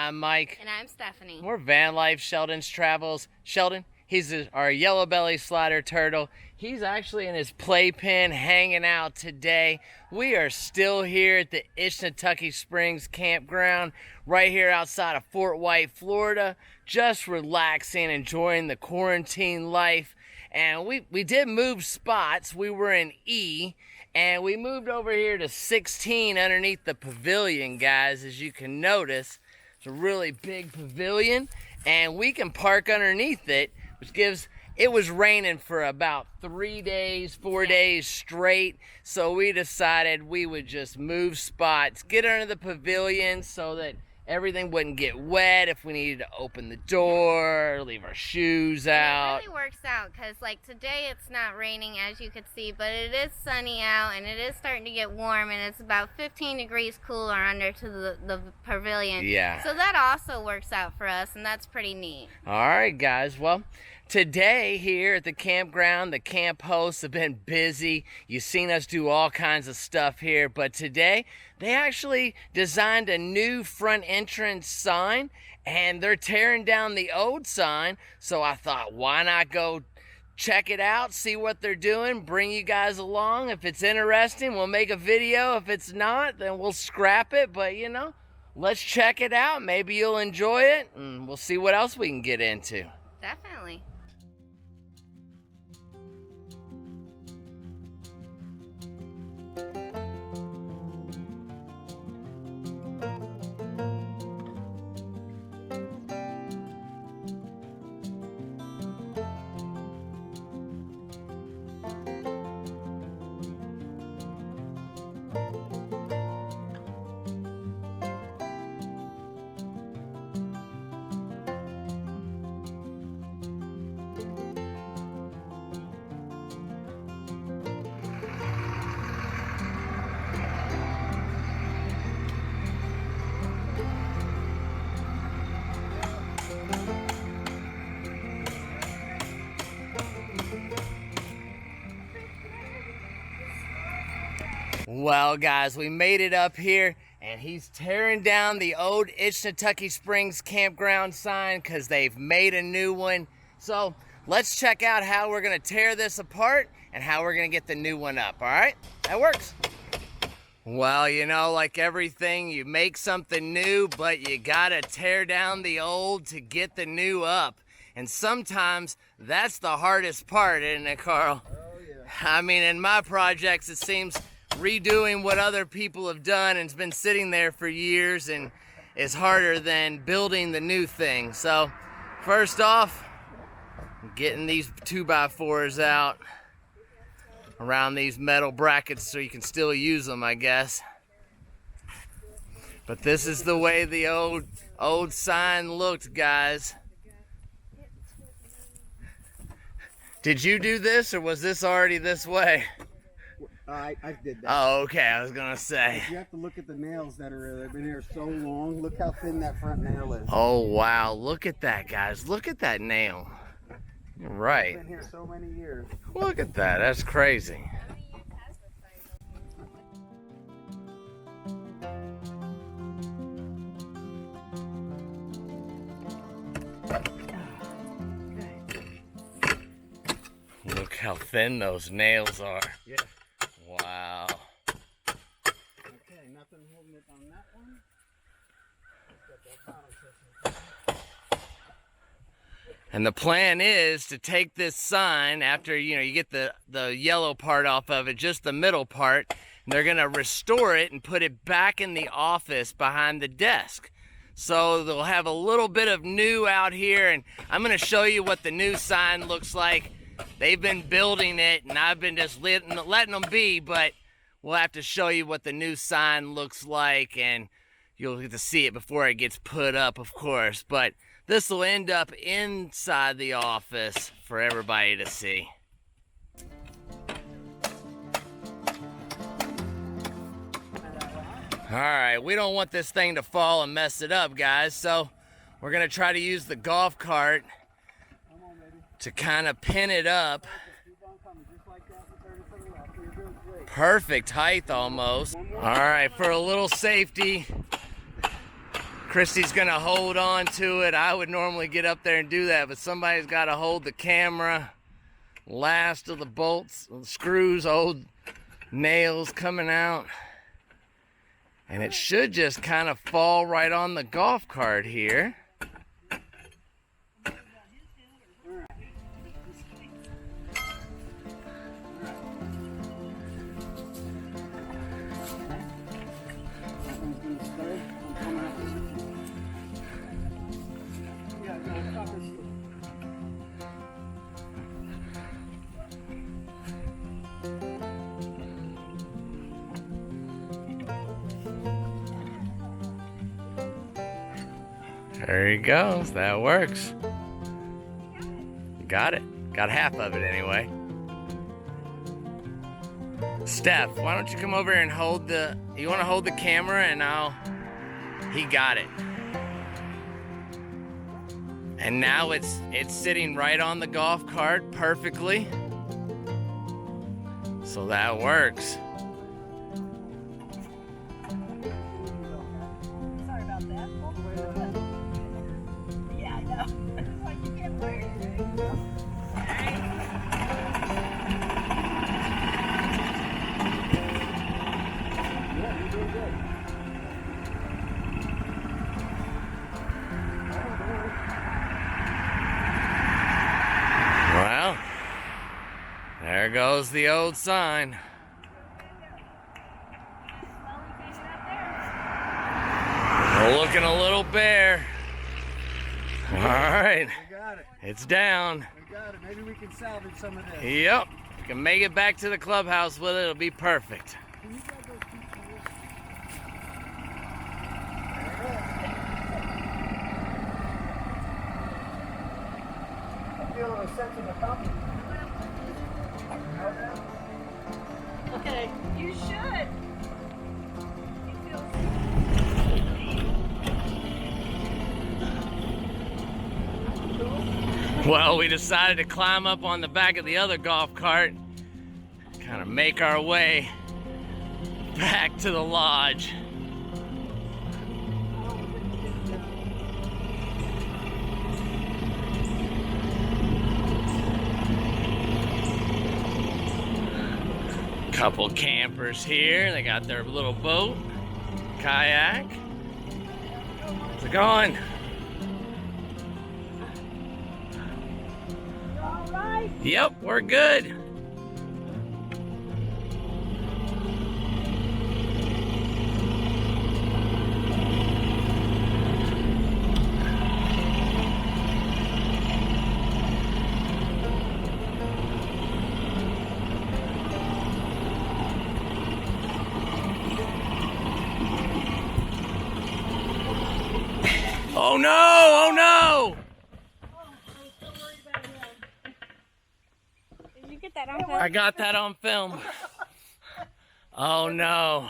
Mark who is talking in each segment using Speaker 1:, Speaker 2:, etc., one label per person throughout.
Speaker 1: I'm Mike.
Speaker 2: And I'm Stephanie.
Speaker 1: We're Vanlife, Sheldon's Travels. Sheldon, he's our yellow belly slider turtle. He's actually in his playpen hanging out today. We are still here at the Ichetucknee Springs Campground, right here outside of Fort White, Florida, just relaxing, enjoying the quarantine life. And we did move spots. We were in E, and we moved over here to 16 underneath the pavilion, guys. As you can notice, it's a really big pavilion, and we can park underneath it, which gives... It was raining for about 3 days, 4 days straight, so we decided we would just move spots, get under the pavilion so that everything wouldn't get wet if we needed to open the door, leave our shoes out.
Speaker 2: It really works out because, like, today it's not raining, as you could see, but it is sunny out and it is starting to get warm, and it's about 15 degrees cooler under to the pavilion.
Speaker 1: Yeah.
Speaker 2: So that also works out for us, and that's pretty neat.
Speaker 1: All right, guys. Well, today here at the campground, the camp hosts have been busy. You've seen us do all kinds of stuff here, but today they actually designed a new front entrance sign, and they're tearing down the old sign. So I thought, why not go check it out, see what they're doing, bring you guys along. If it's interesting, we'll make a video. If it's not, then we'll scrap it. But, you know, let's check it out. Maybe you'll enjoy it, and we'll see what else we can get into.
Speaker 2: Definitely.
Speaker 1: Well, guys, we made it up here, and he's tearing down the old Ichetucknee Springs campground sign because they've made a new one. So let's check out how we're going to tear this apart and how we're going to get the new one up, all right? That works. Well, you know, like everything, you make something new, but you got to tear down the old to get the new up. And sometimes that's the hardest part, isn't it, Carl?
Speaker 3: Oh, yeah.
Speaker 1: I mean, in my projects, it seems redoing what other people have done and's been sitting there for years and is harder than building the new thing. So first off, getting these 2x4s out around these metal brackets so you can still use them, I guess. But this is the way the old sign looked, guys. Did you do this, or was this already this way?
Speaker 3: I did that.
Speaker 1: Oh, okay, I was gonna say.
Speaker 3: You have to look at the nails that are, they've been here so long. Look how thin that front nail is.
Speaker 1: Oh, wow, look at that, guys. Look at that nail. You're right.
Speaker 3: It's been here so many years.
Speaker 1: Look at that, that's crazy. Look how thin those nails are.
Speaker 3: Yeah.
Speaker 1: Wow.
Speaker 3: Okay, nothing holding it on that one.
Speaker 1: And the plan is to take this sign after, you know, you get the yellow part off of it, just the middle part, and they're gonna restore it and put it back in the office behind the desk. So they'll have a little bit of new out here, and I'm gonna show you what the new sign looks like. They've been building it, and I've been just letting them be, but we'll have to show you what the new sign looks like, and you'll get to see it before it gets put up, of course. But this will end up inside the office for everybody to see. All right, we don't want this thing to fall and mess it up, guys, so we're gonna try to use the golf cart to kind of pin it up. Perfect height almost. All right, for a little safety, Christy's gonna hold on to it. I would normally get up there and do that, but somebody's gotta hold the camera. Last of the bolts, screws, old nails coming out. And it should just kind of fall right on the golf cart here. There he goes. That works. Got it. Got half of it anyway. Steph, why don't you come over and hold the... You want to hold the camera and I'll... He got it. And now it's sitting right on the golf cart perfectly. So that works.
Speaker 4: Sorry about that. Yeah, I know. It's like you can't wear it.
Speaker 3: Yeah, you're doing good.
Speaker 1: Well, there goes the old sign. We're looking a little bare. All right,
Speaker 3: We got it.
Speaker 1: it's down.
Speaker 3: We got it. Maybe we can salvage some of this.
Speaker 1: Yep, if you can make it back to the clubhouse with it, it'll be perfect.
Speaker 3: Can you grab those two tools? I feel a sense of accomplishment.
Speaker 4: Okay, you should. You feel
Speaker 1: Well, we decided to climb up on the back of the other golf cart, kind of make our way back to the lodge. Couple campers here. They got their little boat, kayak. How's it going?
Speaker 4: all right.
Speaker 1: Yep, we're good. Oh no! Oh no!
Speaker 2: Did you get that on
Speaker 1: I got that on film. Oh no.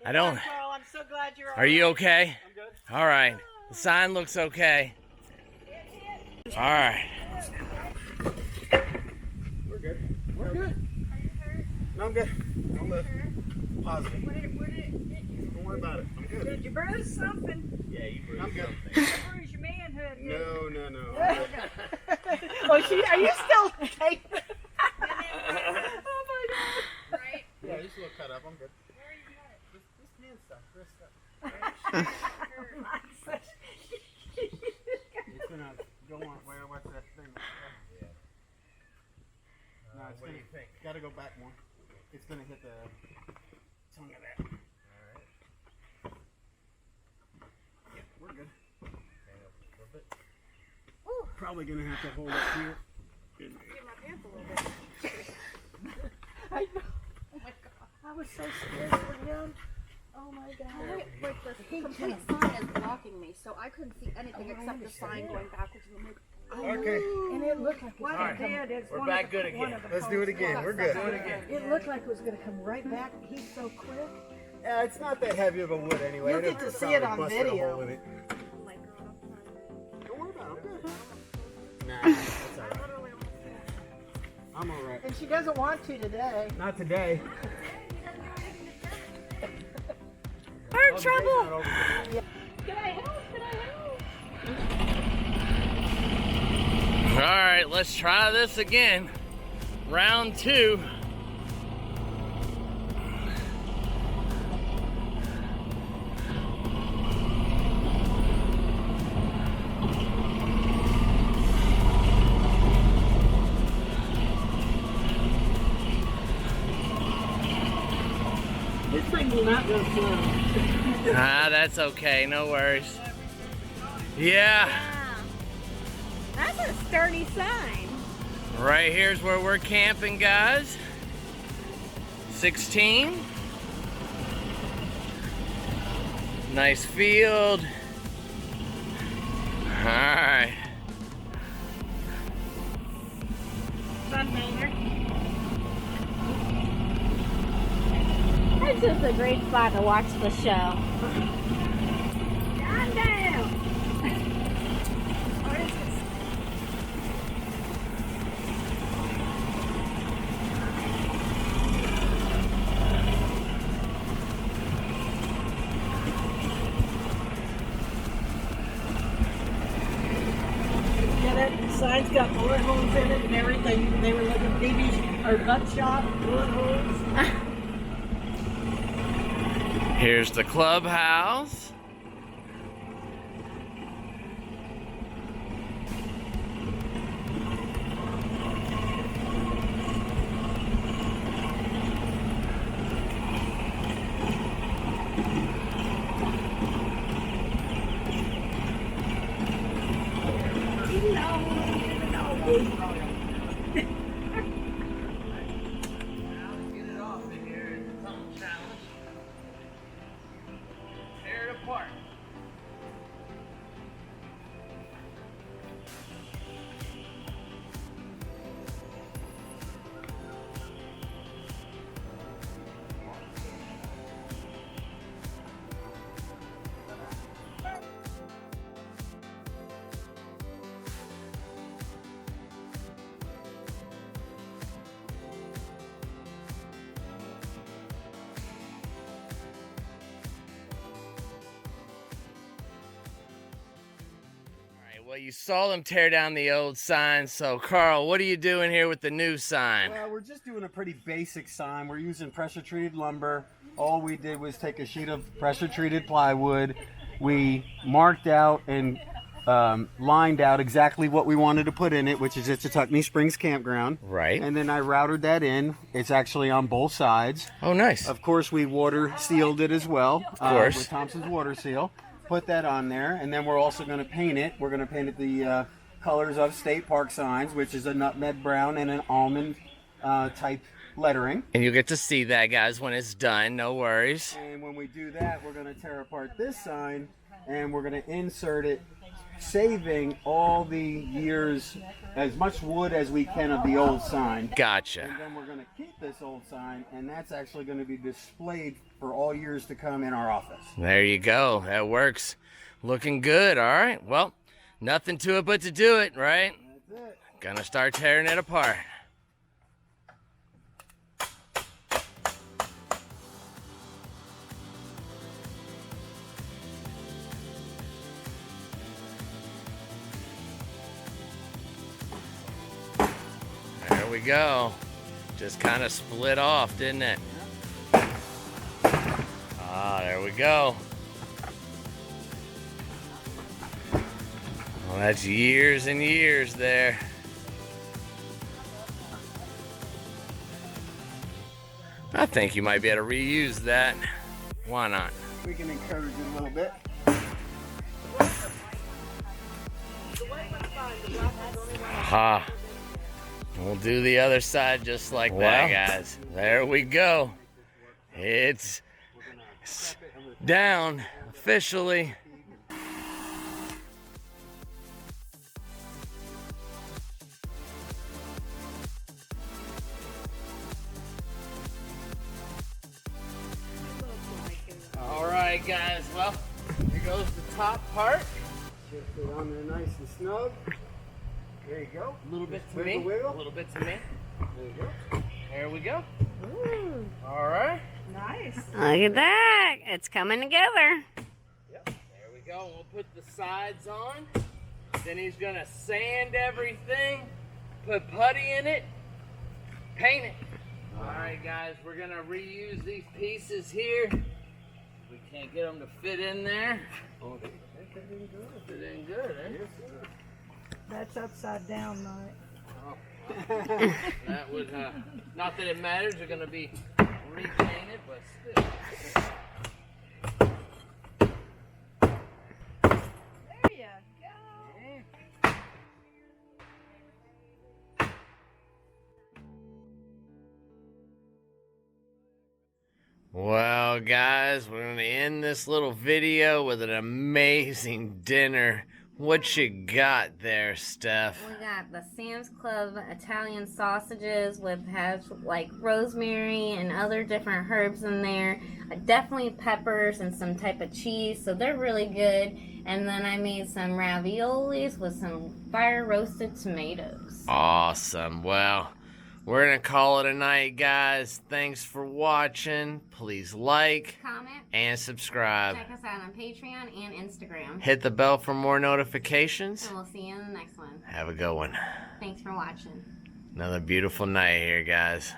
Speaker 1: I don't.
Speaker 4: Carl, I'm so glad you're
Speaker 1: Are you okay?
Speaker 3: I'm good.
Speaker 1: All right. The sign looks okay. All right.
Speaker 3: We're good. We're good. No, I'm good. I'm good. Positive.
Speaker 4: Where did it hit you?
Speaker 3: Don't worry about it. I'm good.
Speaker 4: Did you bruise something?
Speaker 3: Yeah, you bruised. I'm good.
Speaker 4: You bruised your manhood. didn't you?
Speaker 3: No.
Speaker 4: Oh, are you still taping? Oh my God.
Speaker 2: Right?
Speaker 3: Yeah, just a little cut up. I'm good. Just hand stuff, wrist stuff. It's gonna go on. What's that thing? Yeah. No, it's gonna. Gotta go back more. It's gonna hit the tongue of that. Alright. Yeah, we're good. Probably gonna have to hold it here.
Speaker 4: Get my pants a little bit. I know. Oh my God. I was so scared for him. Oh my God.
Speaker 5: Wait, the complete sign is blocking me, so I couldn't see anything except the sign going backwards. And I'm like,
Speaker 3: Okay.
Speaker 4: And it looked like it was
Speaker 1: Alright.
Speaker 4: going to come.
Speaker 1: We're back good again.
Speaker 3: Let's do it again. We're good.
Speaker 4: It looked like it was going to come right back. He's so quick.
Speaker 3: Yeah, it's not that heavy of a wood anyway.
Speaker 4: You'll get to see it on
Speaker 3: Probably busted a
Speaker 4: video.
Speaker 3: hole in it.
Speaker 5: oh my God.
Speaker 3: Don't worry about it. I'm good. Nah, that's alright. I'm alright.
Speaker 4: And she doesn't want to today.
Speaker 3: Not today.
Speaker 4: We're in trouble.
Speaker 3: Yeah.
Speaker 1: let's try this again. Round 2.
Speaker 3: This thing will not go slow.
Speaker 1: Ah, that's okay, no worries. Yeah,
Speaker 4: That's a sturdy sign.
Speaker 1: right here's where we're camping, guys. 16. Nice field. All right.
Speaker 4: That's just a great spot to watch the show. Calm down.
Speaker 3: Yeah, that sign's got bullet holes in it and everything. They were like a BB or gunshot bullet holes.
Speaker 1: Here's the clubhouse. Get it off of here. It's a tongue challenge. Tear it apart. Well, you saw them tear down the old sign, so Carl, what are you doing here with the new sign?
Speaker 3: Well, we're just doing a pretty basic sign. We're using pressure treated lumber. All we did was take a sheet of pressure treated plywood. We marked out and lined out exactly what we wanted to put in it, which is Ichetucknee Springs Campground.
Speaker 1: Right.
Speaker 3: And then I routed that in. It's actually on both sides.
Speaker 1: Oh, nice.
Speaker 3: Of course, we water sealed it as well.
Speaker 1: Of course.
Speaker 3: With Thompson's water seal. Put that on there, and then we're also going to paint it. We're going to paint it the colors of state park signs, which is a nutmeg brown and an almond type lettering.
Speaker 1: And you'll get to see that, guys, when it's done. No worries.
Speaker 3: And when we do that, we're going to tear apart this sign, and we're going to insert it, saving all the years, as much wood as we can of the old sign.
Speaker 1: Gotcha.
Speaker 3: And then we're going to keep this old sign, and that's actually going to be displayed for all years to come in our office.
Speaker 1: There you go. That works. Looking good. All right. Well, nothing to it but to do it, right?
Speaker 3: That's it.
Speaker 1: Gonna start tearing it apart. There we go. Just kind of split off, didn't it? Ah, there we go. Well, that's years and years there. I think you might be able to reuse that. Why not?
Speaker 3: We can encourage it a little bit.
Speaker 1: Aha. We'll do the other side just like that, guys. There we go. It's down officially. All right, guys. Well, here goes the top part.
Speaker 3: Shift it on there nice and snug. There you go.
Speaker 1: A little bit to
Speaker 3: Wiggle,
Speaker 1: me.
Speaker 3: wiggle.
Speaker 1: A little bit to me.
Speaker 3: There you go.
Speaker 1: There we go. All right.
Speaker 4: Nice.
Speaker 2: Look at that. It's coming together.
Speaker 1: Yep. There we go. We'll put the sides on. Then he's gonna sand everything. put putty in it, paint it. Alright guys, we're gonna reuse these pieces here. We can't get them to fit in there. Oh, they fit in good. Fit in good, eh? Yes, sir.
Speaker 4: That's upside down, Mike.
Speaker 1: Oh, that was, not that it matters, they're gonna be repainted, but still.
Speaker 4: There you go.
Speaker 1: Well, guys, we're going to end this little video with an amazing dinner. What you got there, Steph?
Speaker 2: We got the Sam's Club Italian sausages with has like rosemary and other different herbs in there. Definitely peppers and some type of cheese, so they're really good. And then I made some raviolis with some fire roasted tomatoes.
Speaker 1: Awesome. Well, we're going to call it a night, guys. Thanks for watching. Please like,
Speaker 2: Comment,
Speaker 1: and subscribe.
Speaker 2: check us out on Patreon and Instagram.
Speaker 1: Hit the bell for more notifications.
Speaker 2: And we'll see you in the next one.
Speaker 1: Have a good one.
Speaker 2: Thanks for watching.
Speaker 1: Another beautiful night here, guys.